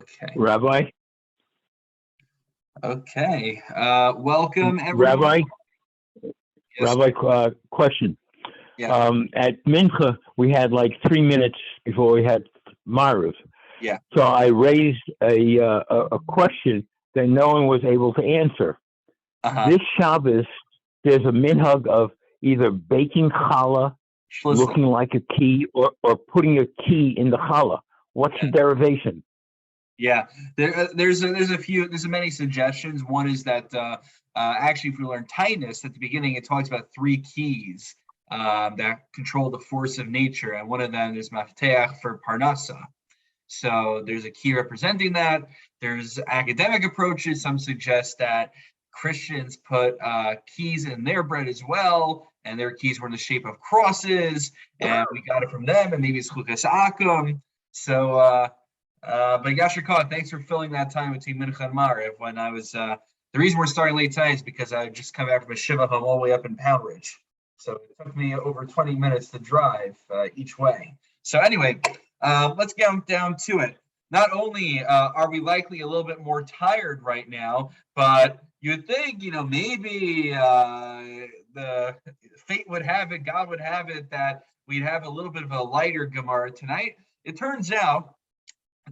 Okay. Rabbi, Okay. Welcome, everyone. Rabbi, Yes. question. Yeah. At Mincha, we had like 3 minutes before we had Maariv. Yeah. So I raised a question that no one was able to answer. Uh-huh. This Shabbos, there's a minhag of either baking challah, Schlissel. looking like a key, or putting a key in the challah. What's the derivation? Yeah, there's many suggestions. One is that actually, if we learn tightness at the beginning, it talks about three keys that control the force of nature, and one of them is mafteach for parnasa. So there's a key representing that. There's academic approaches. Some suggest that Christians put keys in their bread as well, and their keys were in the shape of crosses, and we got it from them, and maybe it's chukas akum. So. But Yasher Khan, thanks for filling that time between Mincha and Maariv. When I was, the reason we're starting late tonight is because I just come back from a shiva home all the way up in Pound Ridge. So it took me over 20 minutes to drive each way. So anyway, let's get down to it. Not only are we likely a little bit more tired right now, but you'd think, maybe the fate would have it, God would have it, that we'd have a little bit of a lighter Gemara tonight. It turns out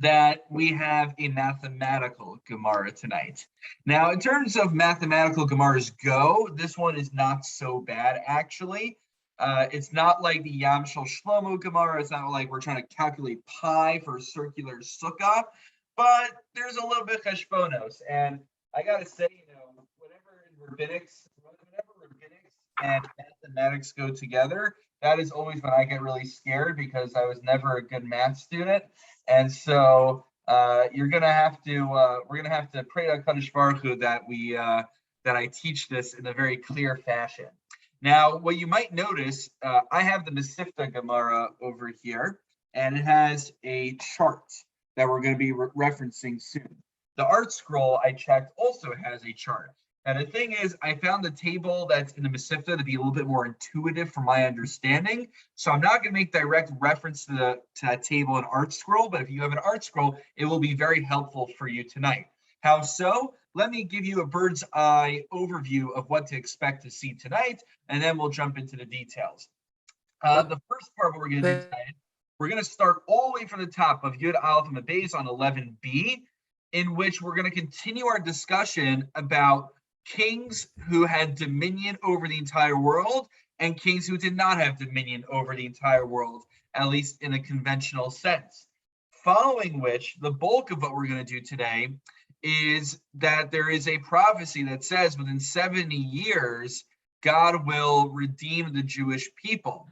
that we have a mathematical Gemara tonight. Now, in terms of mathematical Gemaras go, this one is not so bad, actually. It's not like the Yam Shel Shlomo Gemara. It's not like we're trying to calculate pi for a circular sukkah, but there's a little bit of cheshbonos. And I got to say, whenever rabbinics and mathematics go together, that is always when I get really scared, because I was never a good math student. And so we're gonna have to pray to HaKadosh Baruch Hu that I teach this in a very clear fashion. Now, what you might notice, I have the Mesivta Gemara over here, and it has a chart that we're going to be referencing soon. The art scroll I checked also has a chart. And the thing is, I found the table that's in the Mesivta to be a little bit more intuitive for my understanding. So I'm not going to make direct reference to that table in Art Scroll, but if you have an Art Scroll, it will be very helpful for you tonight. How so? Let me give you a bird's eye overview of what to expect to see tonight, and then we'll jump into the details. The first part of what we're going to do tonight, we're going to start all the way from the top of Yud Aleph and Beis on 11b, in which we're going to continue our discussion about kings who had dominion over the entire world and kings who did not have dominion over the entire world, at least in a conventional sense. Following which, the bulk of what we're going to do today is that there is a prophecy that says within 70 years, God will redeem the Jewish people.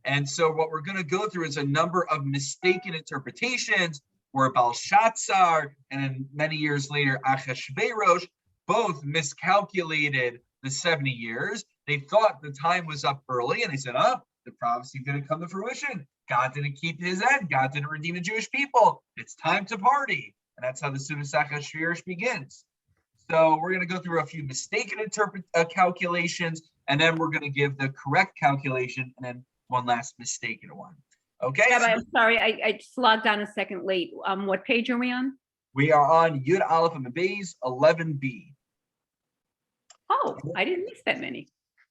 And so what we're going to go through is a number of mistaken interpretations where Belshazzar and then many years later Achashverosh both miscalculated the 70 years. They thought the time was up early, and they said, the prophecy didn't come to fruition. God didn't keep his end. God didn't redeem the Jewish people. It's time to party. And that's how the Sudas Achashverosh begins. So we're going to go through a few mistaken calculations, and then we're going to give the correct calculation, and then one last mistaken one. Okay? Yeah, I'm sorry. I just logged on a second late. What page are we on? We are on Yud Aleph and Beis 11b. Oh, I didn't miss that many.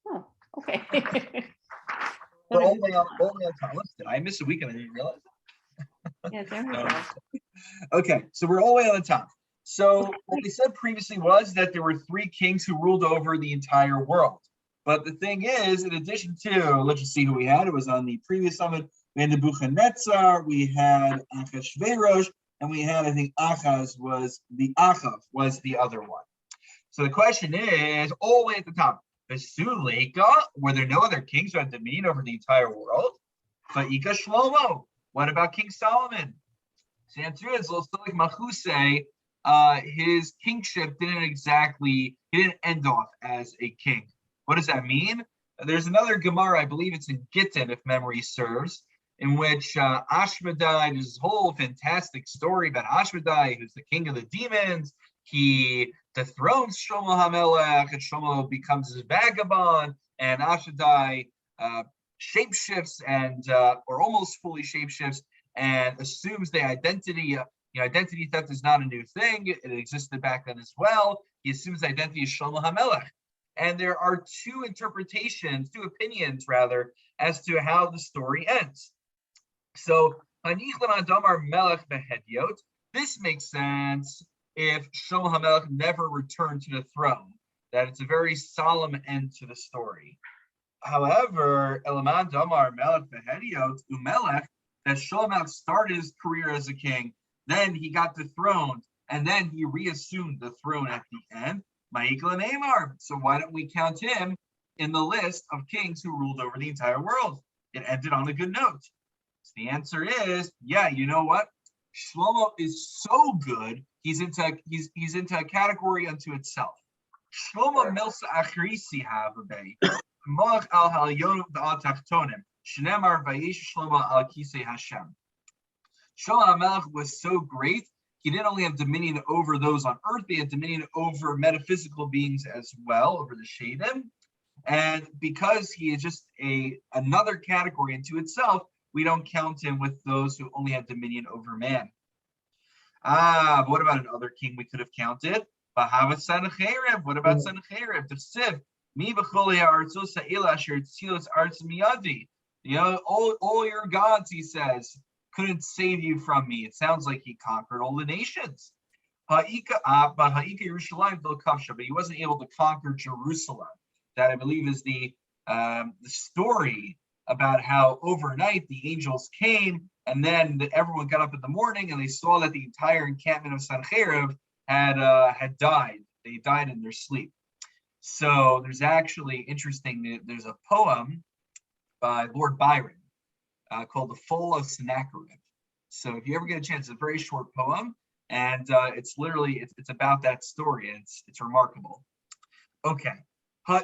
Oh, okay. We're only on time. Did I miss a week and I didn't realize? Yeah, there we go. Okay, so we're all the way on the top. So what we said previously was that there were three kings who ruled over the entire world. But the thing is, in addition to, let's just see who we had. It was on the previous summit. We had Nebuchadnezzar, we had Achashverosh, and we had, I think, Achav was the other one. So the question is, all the way at the top, Besuleka, were there no other kings who had dominion over the entire world? Va'ika Shlomo, what about King Solomon? So the answer is, like Machuse, his kingship he didn't end off as a king. What does that mean? There's another Gemara, I believe it's in Gittin, if memory serves, in which Ashmedai, there's this whole fantastic story about Ashmedai, who's the king of the demons. He dethrones Shlomo HaMelech, and Shlomo becomes his vagabond, and Ashmedai shapeshifts or almost fully shapeshifts and assumes the identity identity theft is not a new thing. It existed back then as well. He assumes identity is Shlomo HaMelech. And there are two opinions rather, as to how the story ends. So, this makes sense if Shlomo HaMelech never returned to the throne, that it's a very solemn end to the story. However, Elaman Damar Melech Behediot Umelech, that Shlomo HaMelech started his career as a king, then he got dethroned, and then he reassumed the throne at the end. Ma'ikla Neymar. So why don't we count him in the list of kings who ruled over the entire world? It ended on a good note. So the answer is, yeah, you know what? Shlomo is so good, he's into a category unto itself. Shlomo Milsa Achrisi Havabe, Malach al Halyon al Tachtonim, Shnemar Vayish Shlomo al Kisei Hashem. Shlomo HaMelech was so great, he didn't only have dominion over those on earth, he had dominion over metaphysical beings as well, over the Shadim. And because he is just another category into itself, we don't count him with those who only have dominion over man. But what about another king we could have counted? What about Sennacherib? The Siv. All your gods, he says, couldn't save you from me. It sounds like he conquered all the nations. But he wasn't able to conquer Jerusalem. That, I believe, is the story about how overnight the angels came, and then everyone got up in the morning and they saw that the entire encampment of Sennacherib had died. They died in their sleep. So there's actually interesting. There's a poem by Lord Byron called "The Fall of Sennacherib." So if you ever get a chance, it's a very short poem, and it's literally it's about that story. And it's remarkable. Okay. So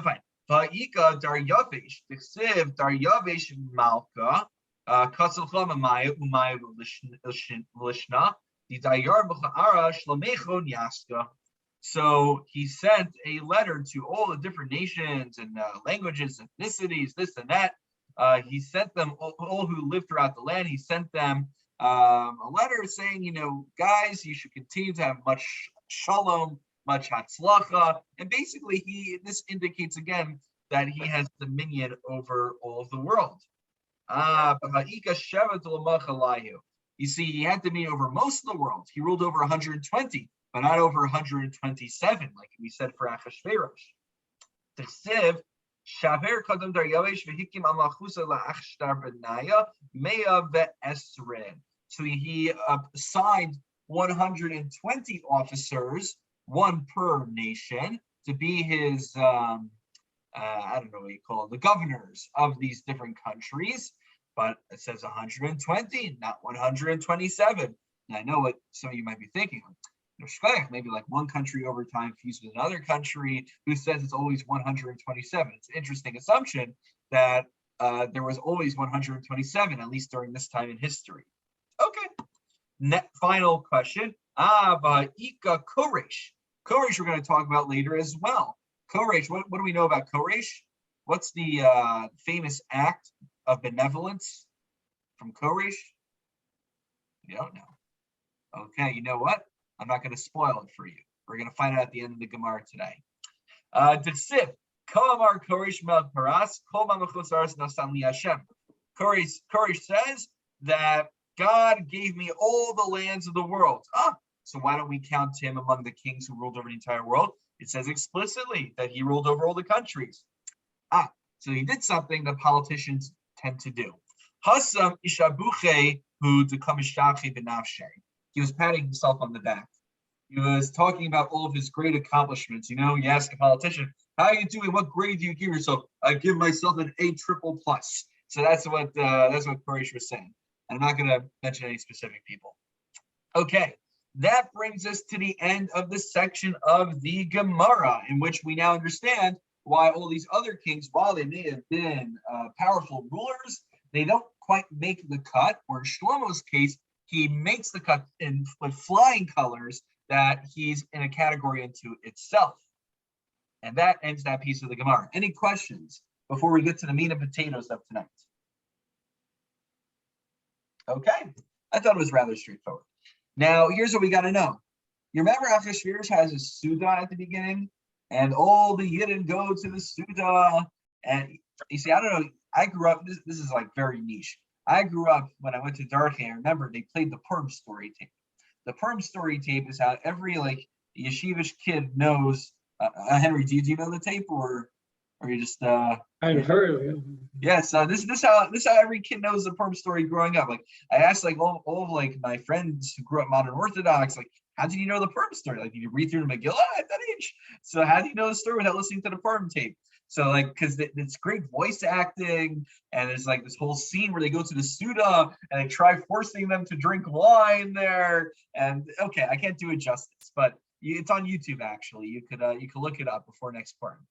fine. Ha'ika dar yavesh, t'chsev dar yavesh malka, katzalcha mamaya umaya v'lishna, di dayar b'cha'ara shlamechon yaska. So he sent a letter to all the different nations and languages, ethnicities, this and that. He sent them all who lived throughout the land. He sent them a letter saying, guys, you should continue to have much shalom, much hatzlacha, and basically this indicates again that he has dominion over all of the world. You see, he had dominion over most of the world. He ruled over 120, but not over 127, like we said for Achashverosh. So he assigned 120 officers, one per nation, to be his, I don't know what you call it, the governors of these different countries. But it says 120, not 127. And I know what some of you might be thinking. Maybe like one country over time fused with another country. Who says it's always 127? It's an interesting assumption that there was always 127, at least during this time in history. Okay. Final question. But Ika Koresh. Koresh we're going to talk about later as well. Koresh, what do we know about Koresh? What's the famous act of benevolence from Koresh? You don't know. Okay, you know what? I'm not going to spoil it for you. We're going to find out at the end of the Gemara today. Dsif, Koamar Koresh Melech Paras, Kol Mamachos Aras Nasan Li Hashem. Koresh says that God gave me all the lands of the world. So why don't we count him among the kings who ruled over the entire world? It says explicitly that he ruled over all the countries. So he did something that politicians tend to do. Hasam Ishabuche hu dekamishtachi benafshe. He was patting himself on the back. He was talking about all of his great accomplishments. You ask a politician, how are you doing? What grade do you give yourself? I give myself an A++. So that's what Koresh was saying. And I'm not going to mention any specific people. Okay, that brings us to the end of this section of the Gemara, in which we now understand why all these other kings, while they may have been powerful rulers, they don't quite make the cut. Or in Shlomo's case, he makes the cut with flying colors, that he's in a category unto itself. And that ends that piece of the Gemara. Any questions before we get to the meat and potatoes of tonight? Okay. I thought it was rather straightforward. Now, here's what we got to know. You remember Achashverosh has a Suda at the beginning, and all the Yidden go to the Suda. And you see, I don't know, I grew up, this is like very niche. I grew up when I went to Darkei. I remember they played the Purim story tape. The Purim story tape is how every like yeshivish kid knows. Henry, do you know the tape, or you just I've heard of it. Yes, this how every kid knows the Purim story growing up. Like I asked like all of like my friends who grew up modern Orthodox, like how did you know the Purim story? Like did you read through the Megillah at that age? So how do you know the story without listening to the Purim tape? So like because it's great voice acting, and there's like this whole scene where they go to the Suda and they try forcing them to drink wine there. And okay, I can't do it justice, but it's on YouTube actually. You could look it up before next Purim.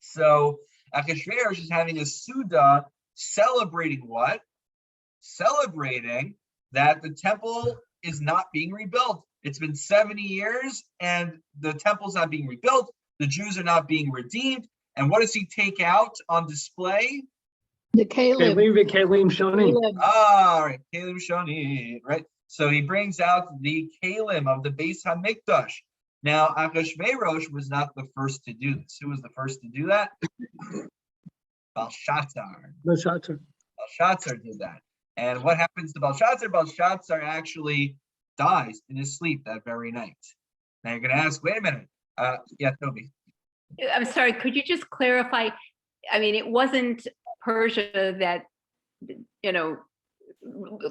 So Achashverosh is having a Suda celebrating what? Celebrating that the temple is not being rebuilt. It's been 70 years and the temple's not being rebuilt. The Jews are not being redeemed. And what does he take out on display? The Caleb. Kalim Shoni. All right, Kalim Shoni, right? So he brings out the Kalim of the Beis HaMikdash. Now, Achashverosh was not the first to do this. Who was the first to do that? Belshazzar. Belshazzar did that. And what happens to Belshazzar? Belshazzar actually dies in his sleep that very night. Now you're going to ask, wait a minute. Yeah, Toby. I'm sorry, could you just clarify? I mean, it wasn't Persia that,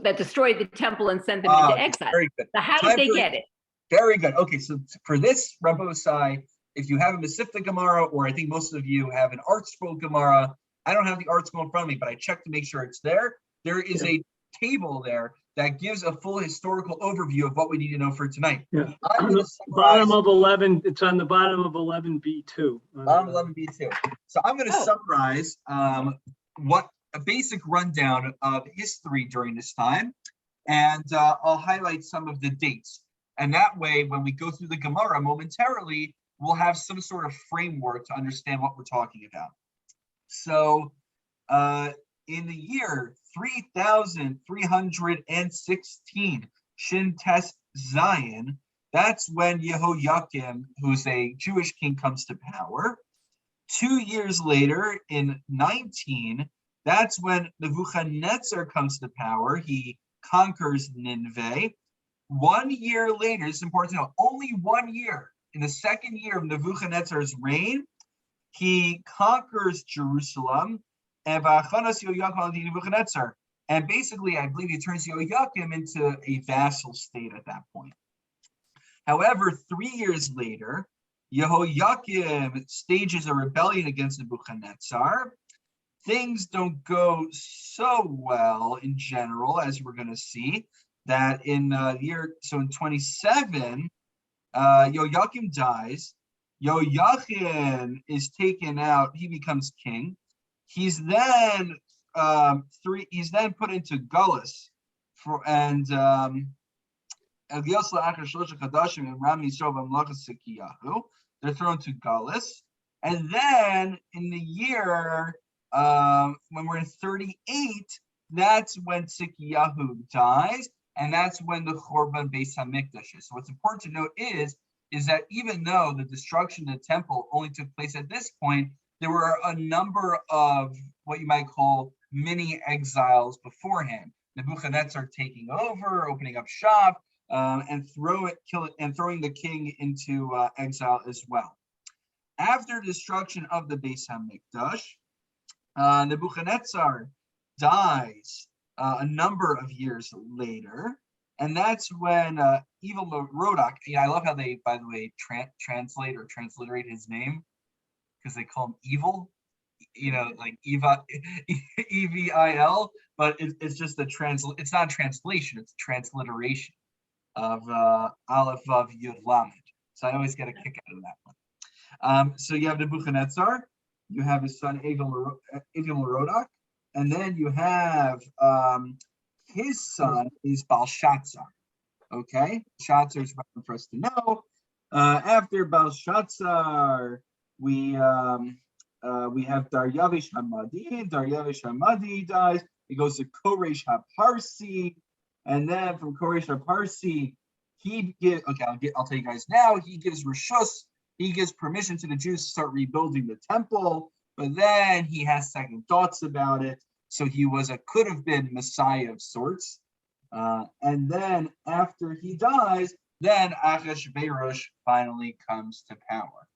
that destroyed the temple and sent them into exile. Very good. So how did they get it? Very good. Okay, so for this, Rabbosai, if you have a Mesivta Gemara, or I think most of you have an Art Scroll Gemara, I don't have the Art Scroll in front of me, but I checked to make sure it's there. There is a table there that gives a full historical overview of what we need to know for tonight. Yeah. On the bottom of 11, it's on the bottom of 11b2. Bottom 11b2. So I'm going to summarize what a basic rundown of history during this time, and I'll highlight some of the dates. And that way, when we go through the Gemara momentarily, we'll have some sort of framework to understand what we're talking about. So in the year 3316, Shin Tes Zion, that's when Yehoiakim, who's a Jewish king, comes to power. 2 years later, in 19, that's when Nebuchadnezzar comes to power. He conquers Nineveh. 1 year later, it's important to know, only 1 year, in the second year of Nebuchadnezzar's reign, he conquers Jerusalem, and basically, I believe he turns Yehoiakim into a vassal state at that point. However, 3 years later, Yehoiakim stages a rebellion against Nebuchadnezzar. Things don't go so well in general, as we're going to see. That in in 27, Yehoiakim dies. Yehoiachin is taken out. He becomes king. He's then put into Gullus, they're thrown to Gullus. And then in the year when we're in 38, that's when Tzidkiyahu dies. And that's when the Chorban Beis HaMikdash is. So what's important to note is that even though the destruction of the temple only took place at this point, there were a number of what you might call mini exiles beforehand. Nebuchadnezzar taking over, opening up shop, and throwing the king into exile as well. After destruction of the Beis HaMikdash, Nebuchadnezzar dies a number of years later, and that's when evil Merodach. I love how they, by the way, translate or transliterate his name, because they call him evil, like Eva, EVIL, but it's just it's not a translation, it's a transliteration of Aleph Vav Yud Lamed. So I always get a kick out of that one. So you have Nebuchadnezzar, you have his son Evil Merodach, and then you have his son is Belshazzar. Okay, Belshazzar is relevant for us to know. After Belshazzar, we have Daryavish Hamadi. Daryavish Hamadi dies. He goes to Koresh HaParsi. And then from Koresh Parsi, he gives, okay, I'll tell you guys now, he gives Rishus, he gives permission to the Jews to start rebuilding the temple, but then he has second thoughts about it. So he could have been Messiah of sorts. And then after he dies, then Achashverosh finally comes to power.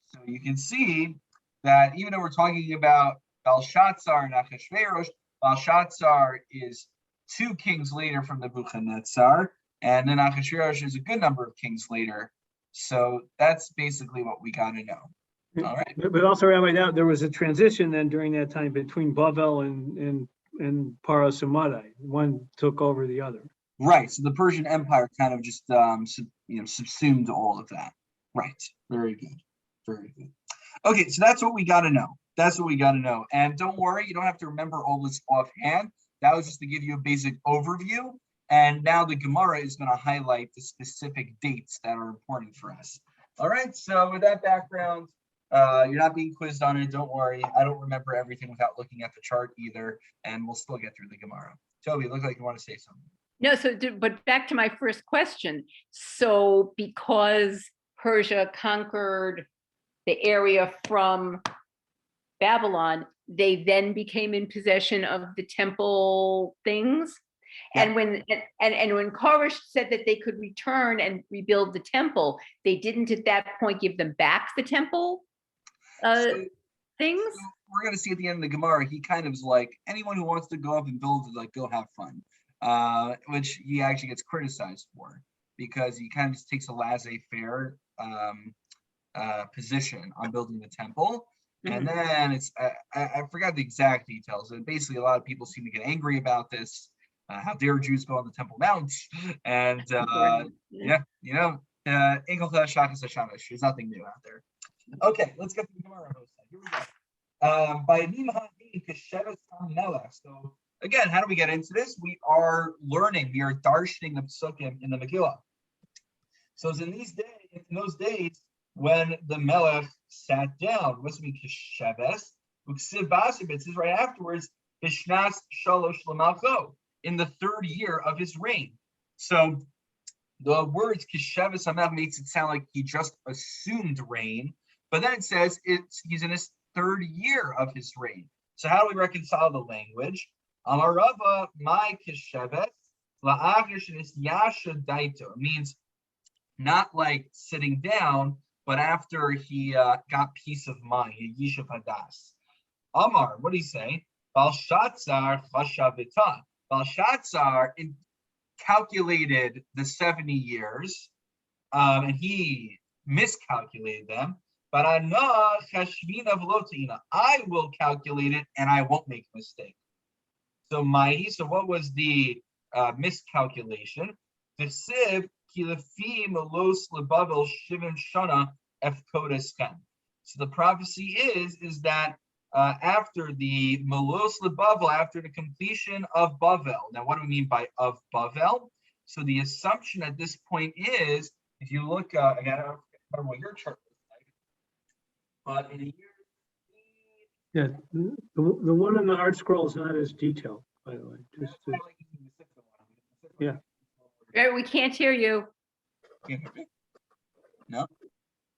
So you can see that even though we're talking about Belshazzar and Achashverosh, Belshazzar is 2 kings later from the Nebuchadnezzar, and then Achashverosh is a good number of kings later. So that's basically what we got to know. All right. But also, Rabbi, now there was a transition then during that time between Bavel and Paras and Madai. One took over the other. Right. So the Persian Empire kind of just subsumed all of that. Right. Very good. Very good. Okay, so that's what we got to know. That's what we got to know. And don't worry, you don't have to remember all this offhand. That was just to give you a basic overview. And now the Gemara is going to highlight the specific dates that are important for us. All right. So with that background, you're not being quizzed on it. Don't worry. I don't remember everything without looking at the chart either. And we'll still get through the Gemara. Toby, it looks like you want to say something. No, but back to my first question. So because Persia conquered the area from Babylon, they then became in possession of the temple things. Yeah. And when Koresh said that they could return and rebuild the temple, they didn't at that point give them back the temple things. So we're going to see at the end of the Gemara, he kind of is like, anyone who wants to go up and build it, like, go have fun. Which he actually gets criticized for, because he kind of just takes a laissez-faire position on building the temple. And then it's, I forgot the exact details. And basically, a lot of people seem to get angry about this. How dare Jews go on the Temple Mount? And there's nothing new out there. Okay, let's get to the Gemara. Here we go. So again, how do we get into this? We are darshaning the psukim in the Megillah. So it's in those days when the Melech sat down, what's mean kisheves? It says right afterwards, Bishnas Shalosh Lamalcho, in the 3rd year of his reign. So the words kisheves Hamel makes it sound like he just assumed reign, but then it says he's in his 3rd year of his reign. So how do we reconcile the language? Amarava my kisheves la'agish yasha daito, means not like sitting down, but after he got peace of mind, yishuv hadas. Amar, what do you say? Belshazzar chashavita. Belshazzar calculated the 70 years, and he miscalculated them. But I will calculate it, and I won't make a mistake. So what was the miscalculation? The siv kilefi melos lebavel shivim shana efkodesken. So the prophecy is that after the melos lebavel, after the completion of Bavel. Now, what do we mean by of Bavel? So the assumption at this point is, if you look again, I don't remember what your chart was like, but in a year. Yeah, the one in the art scroll is not as detailed, by the way. Yeah. We can't hear you. No?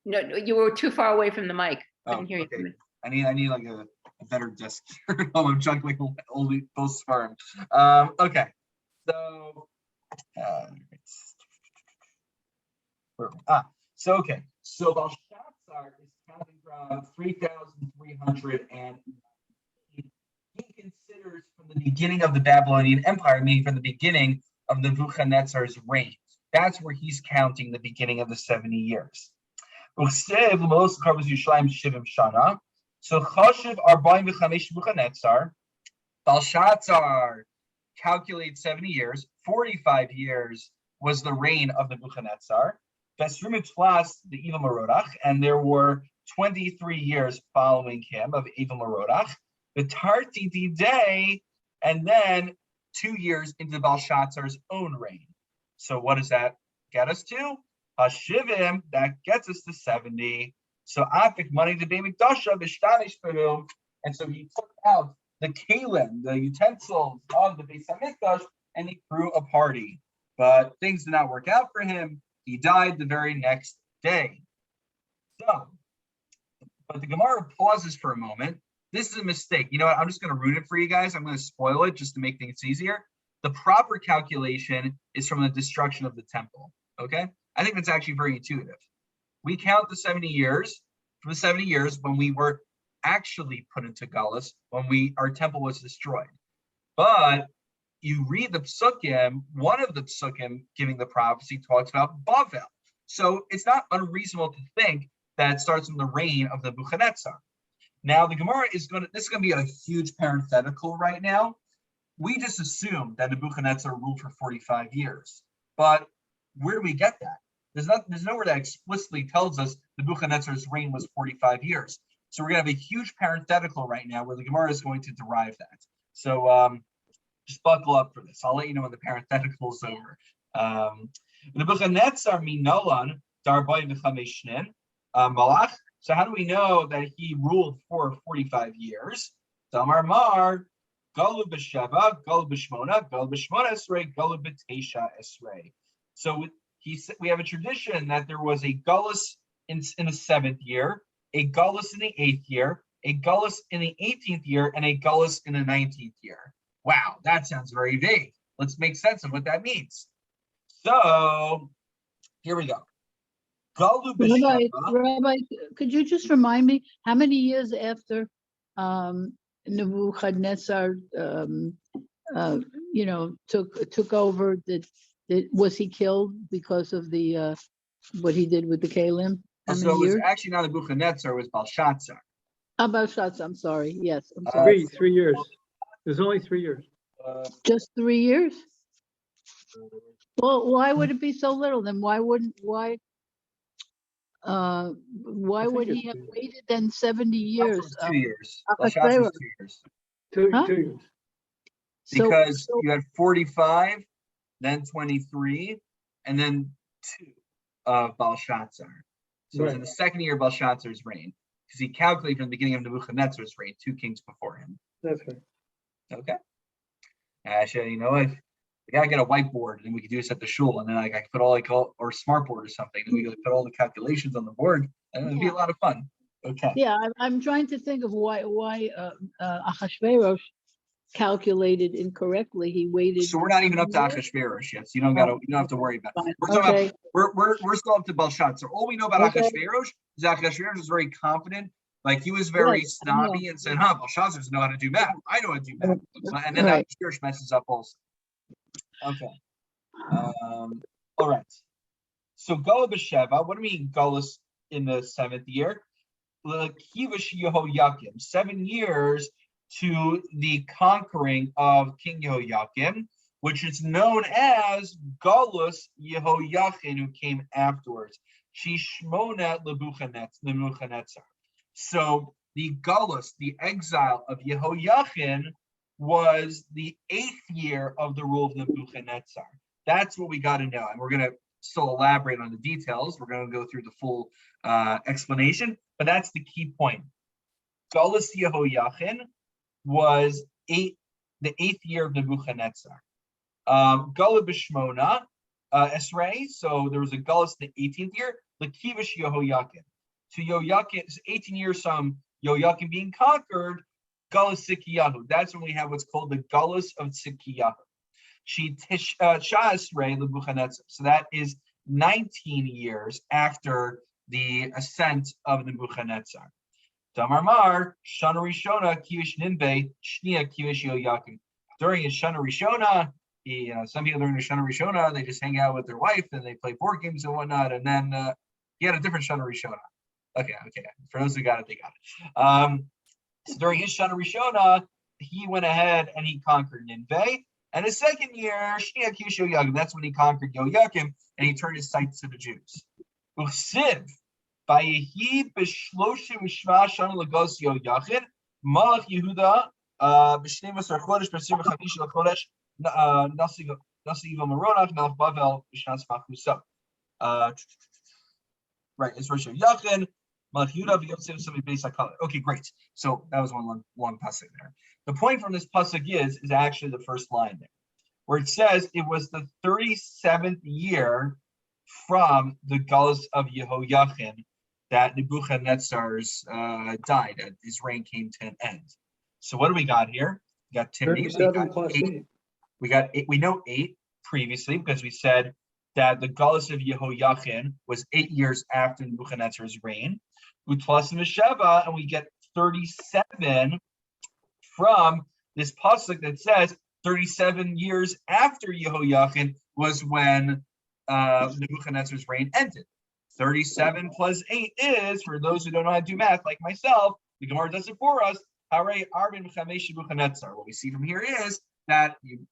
No, you were too far away from the mic. I couldn't hear you. I need like a better desk here. I'm juggling both sperm. Okay. So So Belshazzar is counting from 3,300, and he considers from the beginning of the Babylonian Empire, meaning from the beginning of Nebuchadnezzar's reign. That's where he's counting the beginning of the 70 years. So Choshev Arbaim V'Chamesh Nebuchadnezzar, Belshazzar calculates 70 years. 45 years was the reign of Nebuchadnezzar. Vesrimit plus the Evil Merodach, and there were 23 years following him of Evil Merodach. The Tarti day, and then 2 years into Belshazzar's own reign. So what does that get us to? Hashivim, that gets us to 70. So Afik money to Beit Mikdasha Vishtanish Perum, and so he took out the kalim, the utensils of the Beis Hamikdash, and he threw a party. But things did not work out for him. He died the very next day. So, but the Gemara pauses for a moment. This is a mistake. You know what? I'm just going to root it for you guys. I'm going to spoil it just to make things easier. The proper calculation is from the destruction of the temple. Okay? I think that's actually very intuitive. We count the 70 years from the 70 years when we were actually put into Galus, when our temple was destroyed. But you read the psukim, one of the psukim giving the prophecy talks about Bavel. So it's not unreasonable to think that it starts from the reign of the Nebuchadnezzar. Now the Gemara this is going to be a huge parenthetical right now. We just assume that Nebuchadnezzar ruled for 45 years. But where do we get that? There's nowhere that explicitly tells us Nebuchadnezzar's reign was 45 years. So we're going to have a huge parenthetical right now where the Gemara is going to derive that. So just buckle up for this. I'll let you know when the parenthetical is over. Nebuchadnezzar minolan darbayim v'chameshnin malach. So how do we know that he ruled for 45 years? Damar mar galu b'sheva, galu b'shmona, galu b'shmona esrei, galu b'teisha esrei. So we have a tradition that there was a galus in the 7th year, a galus in the 8th year, a galus in the 18th year, and a galus in the 19th year. Wow, that sounds very vague. Let's make sense of what that means. So here we go. Rabbi, could you just remind me how many years after Nebuchadnezzar, took over? Was he killed because of the what he did with the Kalim? So it was actually not Nebuchadnezzar; it was Belshazzar. Belshazzar. I'm sorry. Yes, I'm sorry. 3 years. There's only 3 years. Just 3 years. Well, why would it be so little? Then why would he have waited then 70 years? 2 years. Belshazzar was 2 years. 2 years. Because you had 45, then 23, and then 2 of Belshazzar. So it was in the 2nd year of Belshazzar's reign, because he calculated from the beginning of Nebuchadnezzar's reign, 2 kings before him. That's right. Okay. Actually, you know what? We gotta get a whiteboard, and we could do this at the shul, and then I could put or smartboard or something, and we could put all the calculations on the board, and it'd be a lot of fun. Okay. Yeah, I'm trying to think of why Ahasuerus calculated incorrectly. He waited. So we're not even up to Ahasuerus yet. So you don't have to worry about it. We're still up to Belshazzar. All we know about Ahasuerus is Ahasuerus was very confident. Like he was very snobby and said, Belshazzar doesn't know how to do math. I know how to do math. And then Ahasuerus messes up also. Okay. All right. So Galus b'Sheva, what do we mean Galus in the 7th year? Kivish Yehoyakim, 7 years to the conquering of King Yehoyakim, which is known as Galus Yehoyachin, who came afterwards. Shishmona Nebuchadnezzar. So the Galus, the exile of Yehoyachin, was the 8th year of the rule of Nebuchadnezzar. That's what we got to know. And we're going to still elaborate on the details. We're going to go through the full explanation, but that's the key point. Galus Yehoyachin was the 8th year of Nebuchadnezzar. Galus B'Shmona Esrei, so there was a Galus in the 18th year, Lakivish Yehoyachin. To Yehoyachin, 18 years from Yehoyachin being conquered, Galus Sikiyahu. That's when we have what's called the Galus of Sikiyahu. Sha'asrei Nebuchadnezzar. So that is 19 years after the ascent of Nebuchadnezzar. Damar Mar, Shana Rishona, Kivish Ninbe, Shnia Kivish Yehoyachin. During his Shana Rishona, some people during the Shana Rishona, they just hang out with their wife and they play board games and whatnot. And then he had a different Shana Rishona. Okay. For those who got it, they got it. So during his Shana Rishona, he went ahead and he conquered Nineveh. And his 2nd year, Shnia Kivish Yehoyachin, that's when he conquered Yehoyachin and he turned his sights to the Jews. Uchsiv, Vayehi b'shloshim u'shva shana legos Yehoyachin, Malach Yehuda b'shneim asar chodesh b'asir v'chamish l'chodesh nasi yivam aronach melech Bavel b'shnas machusa. Right, it's Rosh Yehoyachin, Malach Yehuda v'yotzev sami beis hakala. Okay, great. So that was one long pasuk there. The point from this pasuk is actually the first line there. where it says it was the 37th year from the Galus of Yehoiachin that Nebuchadnezzar's died, and his reign came to an end. So what do we got here? We got Timothy. 37 plus 8. We got 8. We know 8 previously because we said that the Galus of Yehoiachin was 8 years after Nebuchadnezzar's reign. Utlas Mesheva, and we get 37 from this pasuk that says 37 years after Yehoiachin was when Nebuchadnezzar's reign ended. 37 plus 8 is, for those who don't know how to do math, like myself, the Gemara does it for us. What we see from here is that you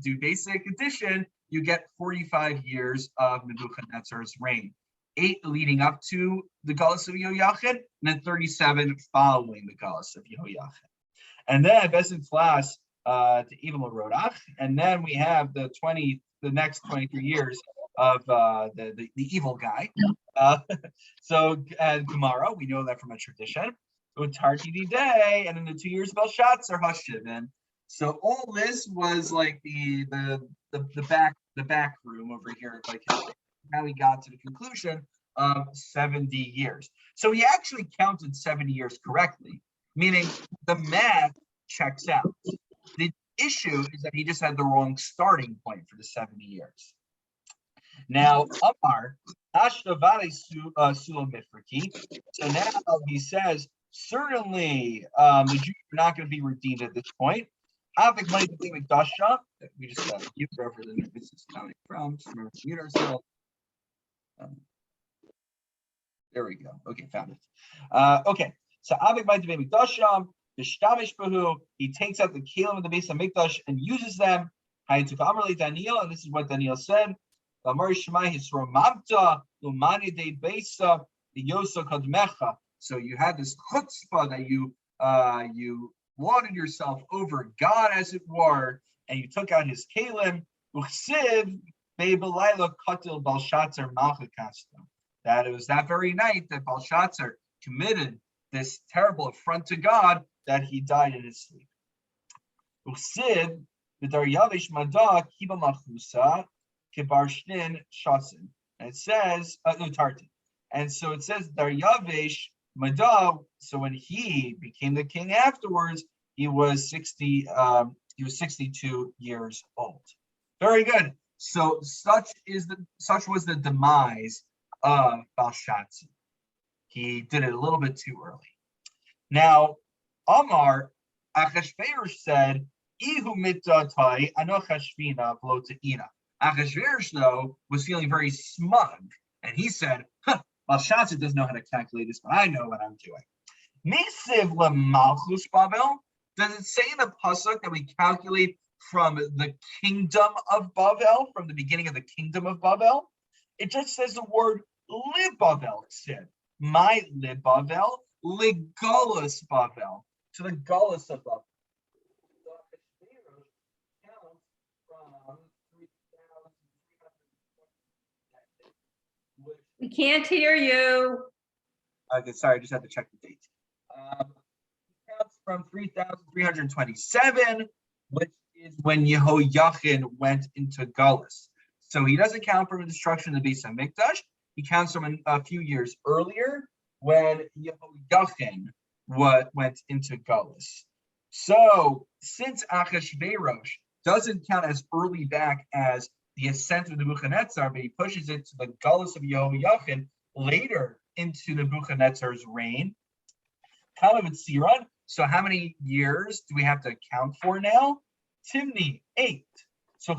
do basic addition, you get 45 years of Nebuchadnezzar's reign. 8 leading up to the Galus of Yehoiachin, and then 37 following the Galus of Yehoiachin. And then Besin Flas to Evil Rodach, and then we have the next 23 years of the evil guy. So tomorrow, we know that from a tradition. Tartini day, and in the 2 years of Belshazzar Hashivin. So all this was like the back room over here, like how we got to the conclusion of 70 years. So he actually counted 70 years correctly, meaning the math checks out. The issue is that he just had the wrong starting point for the 70 years. Now, Amar, Ashtavale Sulam Mifraki. So now he says, certainly the Jews are not going to be redeemed at this point. Avik might be Mikdasha. We just give wherever the new business is coming from. Just remember to mute ourselves. There we go. Okay, found it. Okay, so Avik might be Mikdasha. He takes out the kelim of the base of Mikdash and uses them. Daniel, and this is what Daniel said. So you had this chutzpah that you lauded yourself over God, as it were, and you took out his kelim. That it was that very night that Belshazzar committed this terrible affront to God that he died in his sleep. And it says, Tartan. And so it says Daryavish Mada. So when he became the king afterwards, he was 60. He was 62 years old. Very good. So such was the demise of Belshazzar. He did it a little bit too early. Now, Amar Achashverosh said, "Ihu mitatai anochashvina v'lotaina." Achashverosh, though, was feeling very smug, and he said, Belshazzar doesn't know how to calculate this, but I know what I'm doing. Mesiv lemalchus Bavel. Does it say in the pasuk that we calculate from the kingdom of Bavel, from the beginning of the kingdom of Bavel? It just says the word lib Bavel. It said, my lib Bavel, ligolus Bavel, to the Gullus of Bavel. We can't hear you. Okay, sorry, I just had to check the date. Counts from 3,327, which is when Yehoiachin went into Gullus. So he doesn't count from the destruction of the Beis HaMikdash. He counts from a few years earlier when Yehoiachin went into Gullus. So since Achashverosh doesn't count as early back as the ascent of Nebuchadnezzar, but he pushes it to the Gullus of Yehoiachin later into Nebuchadnezzar's reign. So how many years do we have to account for now? Timni, 8. So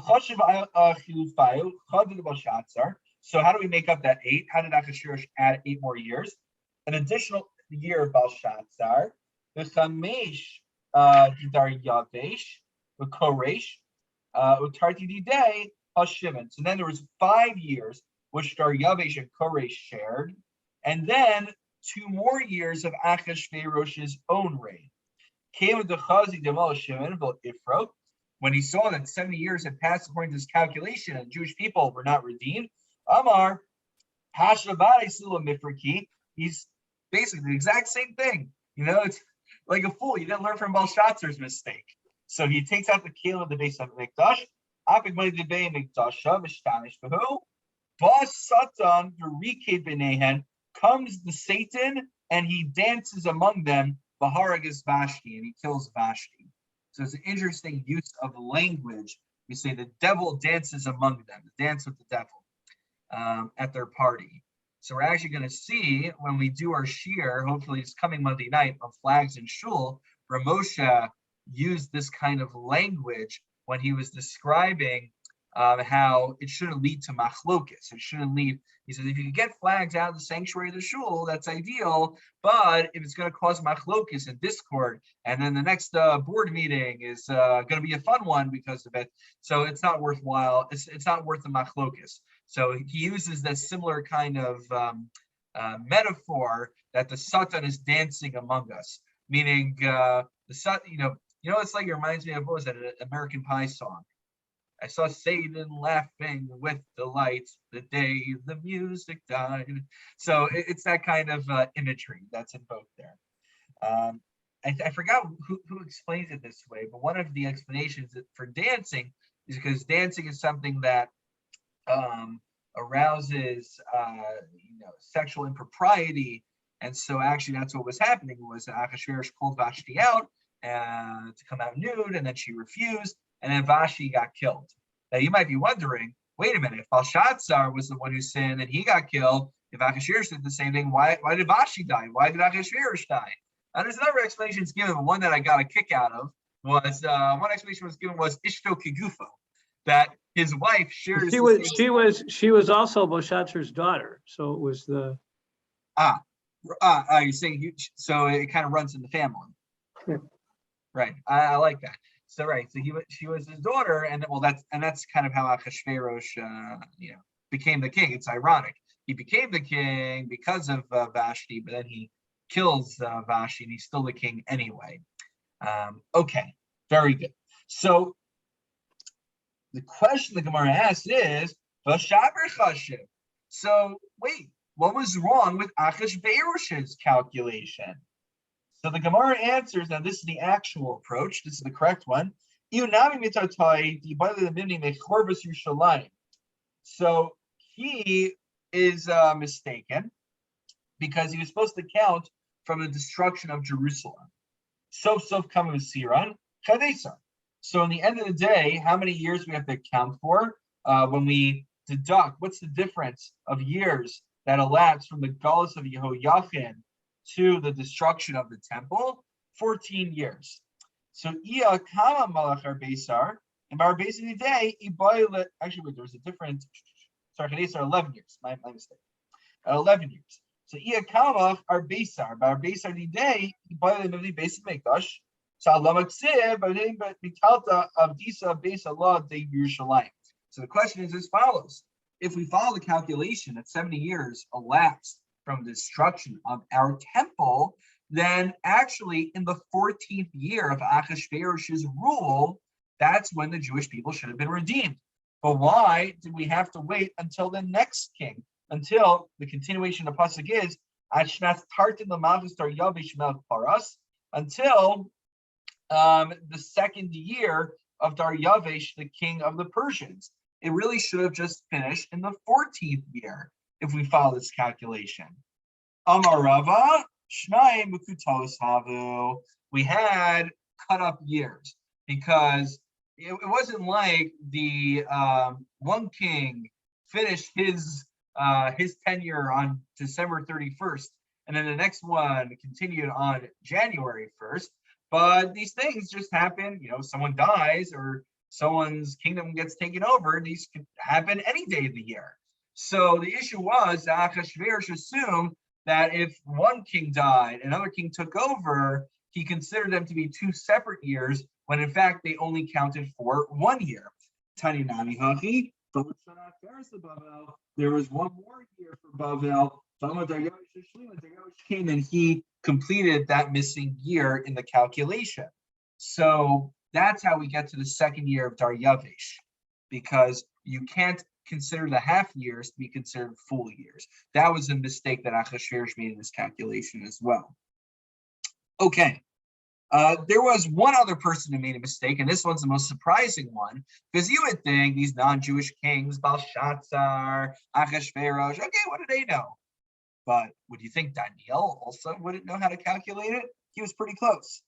so how do we make up that 8? How did Achashverosh add 8 more years? An additional year of Belshazzar. The Chamesh Daryavesh, the Koresh, Utarti Day, Hashivin. So then there was 5 years which Daryavesh and Koresh shared, and then 2 more years of Achashverosh's own reign. When he saw that 70 years had passed according to his calculation and Jewish people were not redeemed, Amar Hashavade Sula Mifraki, he's basically the exact same thing. You know, it's like a fool. He didn't learn from Belshazzar's mistake. So he takes out the kelim of the Beis HaMikdash, Apik money the bay mikdasha mishtanish behu. Bas Satan v'riked b'nehen, comes the Satan and he dances among them. V'haragas Vashti, and he kills Vashti. So it's an interesting use of language. We say the devil dances among them, the dance with the devil at their party. So we're actually going to see when we do our shir, hopefully it's coming Monday night on Flags and Shul, where Moshe used this kind of language when he was describing how it shouldn't lead to machlokes. It shouldn't lead. He says if you can get flags out of the sanctuary of the shul, that's ideal. But if it's going to cause machlokes and discord, and then the next board meeting is going to be a fun one because of it, so it's not worthwhile. It's not worth the machlokes. So he uses that similar kind of metaphor that the Satan is dancing among us, meaning the Satan. It's like it reminds me of, what was that, an American Pie song? I saw Satan laughing with delight the day the music died. So it's that kind of imagery that's invoked there. I forgot who explains it this way, but one of the explanations for dancing is because dancing is something that arouses sexual impropriety, and so actually that's what was happening. Was Achashverosh called Vashti out to come out nude, and then she refused, and then Vashti got killed. Now you might be wondering, wait a minute, if Belshazzar was the one who sinned and he got killed, if Achashverosh did the same thing, why did Vashti die? Why did Achashverosh die? And there's another explanation given, but one that I got a kick out of was one explanation was given was Ishto Kigufo, that his wife shares. She was also Belshazzar's daughter, so it was the. You're saying so it kind of runs in the family. Yeah. Right. I like that. So right. So she was his daughter, and that's kind of how Achashverosh became the king. It's ironic. He became the king because of Vashti, but then he kills Vashti, and he's still the king anyway. Okay, very good. So the question the Gemara asks is, so wait, what was wrong with Achashverosh's calculation? So the Gemara answers, now this is the actual approach, this is the correct one. So he is mistaken because he was supposed to count from the destruction of Jerusalem. So in the end of the day, how many years we have to count for when we deduct? What's the difference of years that elapsed from the Galus of Yehoiachin to the destruction of the temple? 14 years. So Ia Kama Malachar Besar, and by our base of the day, actually wait, there was a different, sorry, 11 years, my mistake. 11 years. So Ia Kama our Besar, by our base of the day, the base of Mikdash. So the question is as follows. If we follow the calculation that 70 years elapsed from the destruction of our temple, then actually in the 14th year of Achashverosh's rule, that's when the Jewish people should have been redeemed. But why did we have to wait until the next king? Until the continuation of the pasuk is until the second year of Daryavesh, the king of the Persians. It really should have just finished in the 14th year if we follow this calculation. Amarava, Shnayim Mukutos Havu. We had cut up years because it wasn't like the one king finished his tenure on December 31st, and then the next one continued on January 1st. But these things just happen, someone dies or someone's kingdom gets taken over. These can happen any day of the year. So the issue was that Achashverosh assumed that if one king died, another king took over, he considered them to be two separate years, when in fact they only counted for 1 year. Tani Nami Hachi, there was one more year for Bavel. Came and he completed that missing year in the calculation. So that's how we get to the second year of Daryavesh, because you can't consider the half years to be considered full years. That was a mistake that Achashverosh made in this calculation as well. Okay, There was one other person who made a mistake, and this one's the most surprising one, because you would think these non-Jewish kings, Belshazzar, Achashverosh, okay, what do they know? But would you think Daniel also wouldn't know how to calculate it? He was pretty close.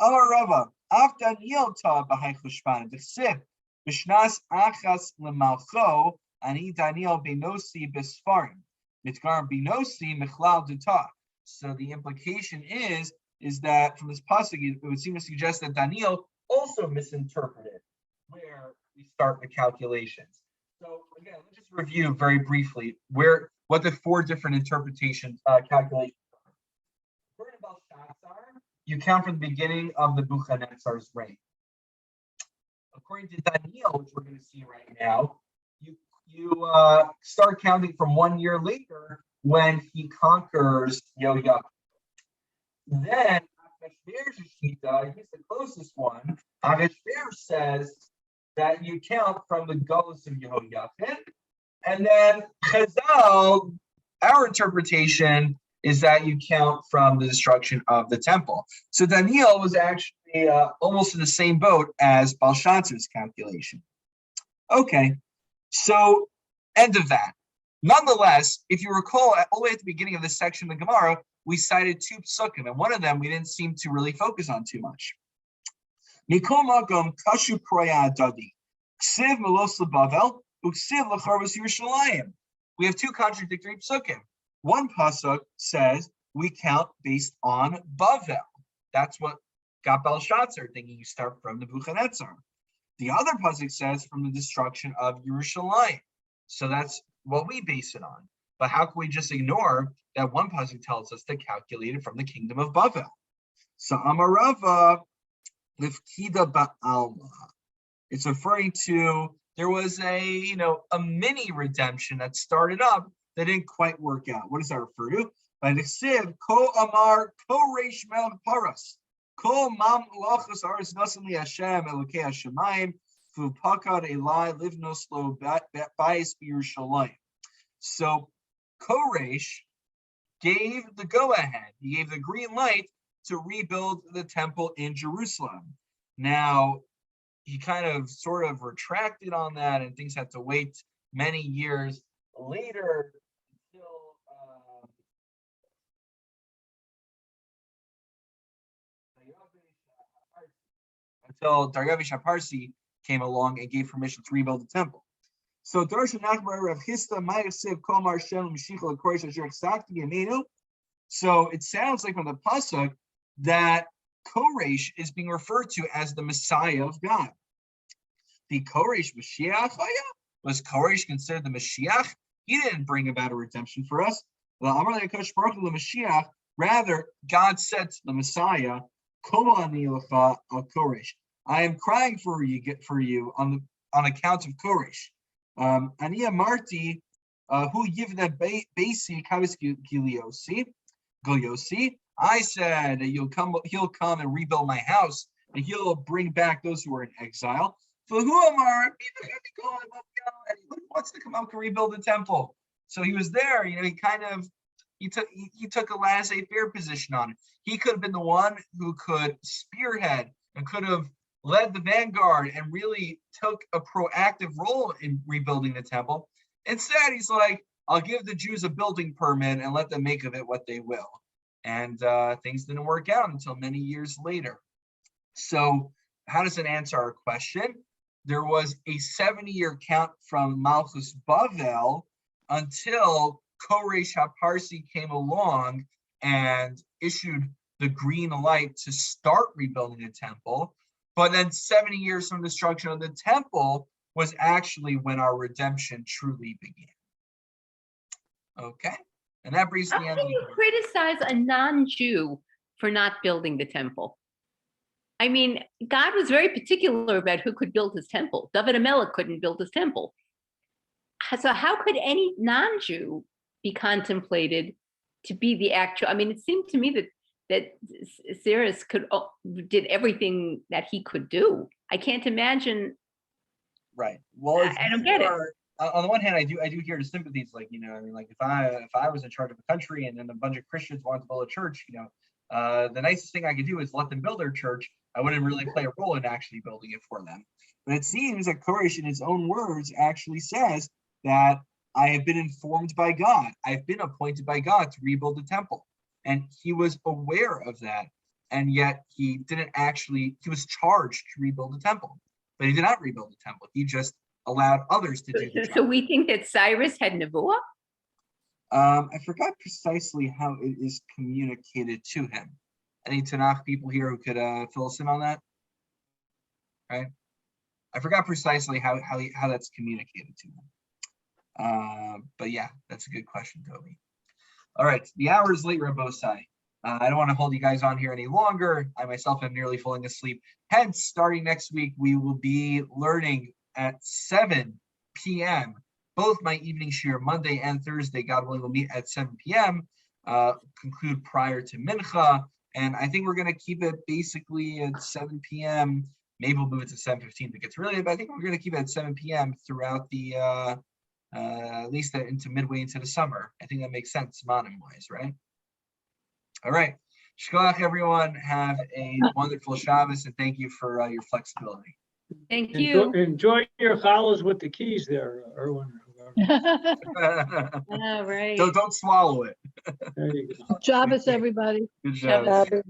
Amar Rava, Af Daniel ta b'hai chushpan, d'chsib, b'shnas achas lemalcho, ani Daniel benosi b'sfarim, mitgar benosi mechlal d'ta. So the implication is that from this pasuk, it would seem to suggest that Daniel also misinterpreted where we start the calculations. So again, let's just review very briefly what the four different interpretations calculations are. According to Belshazzar, you count from the beginning of the Nebuchadnezzar's reign. According to Daniel, which we're going to see right now, you start counting from 1 year later when he conquers Yoyakim. Then Achashverosh's Shita, he's the closest one. Achashverosh says that you count from the Golus of Yehoiakim. And then Chazal, our interpretation is that you count from the destruction of the temple. So Daniel was actually almost in the same boat as Belshazzar's calculation. Okay, so end of that. Nonetheless, if you recall, all the way at the beginning of this section of the Gemara, we cited two psukim, and one of them we didn't seem to really focus on too much. Mikol makom kashu proya adadi, ksiv melos lebavel, uksiv lecharvus Yerushalayim. We have two contradictory psukim. One pasuk says we count based on Bavel. That's what got Belshazzar thinking you start from Nebuchadnezzar. The other pasuk says from the destruction of Yerushalayim. So that's what we base it on. But how can we just ignore that one pasuk tells us to calculate it from the kingdom of Bavel? So Amarava Lifkida Ba'alma. It's referring to there was a mini redemption that started up that didn't quite work out. What does that refer to? By the Siv, Ko Amar, Ko Reish Melech Paras, Ko Mam Lachas Aris Nasali Hashem Elokei Hashemayim, Fu Pakad Eli Livnos Lo Bais Yerushalayim. So Koresh gave the go-ahead. He gave the green light to rebuild the temple in Jerusalem. Now, he kind of sort of retracted on that, and things had to wait many years later until Daryavish HaParsi came along and gave permission to rebuild the temple. So so it sounds like from the pasuk that Koresh is being referred to as the Messiah of God. The Koresh Mashiach, was Koresh considered the Mashiach? He didn't bring about a redemption for us. Rather, God said to the Messiah, Koresh, I am crying for you on account of Koresh. Ani amarti hu yivna basi kavis giliosi. I said he'll come and rebuild my house, and he'll bring back those who are in exile. For who Amar, he wants to come out and rebuild the temple. So he was there. He took a laissez-faire position on it. He could have been the one who could spearhead and could have led the vanguard and really took a proactive role in rebuilding the temple. Instead, he's like, I'll give the Jews a building permit and let them make of it what they will. And things didn't work out until many years later. So how does it answer our question? There was a 70-year count from Malchus Bavel until Koresh HaParsi came along and issued the green light to start rebuilding the temple. But then 70 years from the destruction of the temple was actually when our redemption truly began. Okay? And that brings me How can you criticize a non-Jew for not building the temple? I mean, God was very particular about who could build his temple. David HaMelech couldn't build his temple. So how could any non-Jew be contemplated to be the actual? I mean, it seemed to me that Cyrus did everything that he could do. I can't imagine. Right. Well, I don't get it. On the one hand, I do hear the sympathies, like, like if I was in charge of a country and then a bunch of Christians wanted to build a church, the nicest thing I could do is let them build their church. I wouldn't really play a role in actually building it for them. But it seems that Koresh, in his own words, actually says that I have been informed by God. I've been appointed by God to rebuild the temple. And he was aware of that. And yet he didn't actually, he was charged to rebuild the temple. But he did not rebuild the temple. He just allowed others to do the job. So we think that Cyrus had nevuah? I forgot precisely how it is communicated to him. Any Tanakh people here who could fill us in on that? Right? I forgot precisely how that's communicated to him. But yeah, that's a good question, Toby. All right, the hour is late, Rabosai. I don't want to hold you guys on here any longer. I myself am nearly falling asleep. Hence, starting next week, we will be learning at 7 p.m. Both my evening shir, Monday and Thursday, God willing, will meet at 7 p.m., conclude prior to Mincha. And I think we're going to keep it basically at 7 p.m. Maybe we'll move it to 7:15 if it gets really late, but I think we're going to keep it at 7 p.m. throughout the, at least into midway into the summer. I think that makes sense, monim-wise, right? All right. Shkoach, everyone. Have a wonderful Shabbos, and thank you for your flexibility. Thank you. Enjoy your challahs with the keys there, Erwin. All right. Don't swallow it. There you go. Shabbos, everybody. Good job. Shabbos.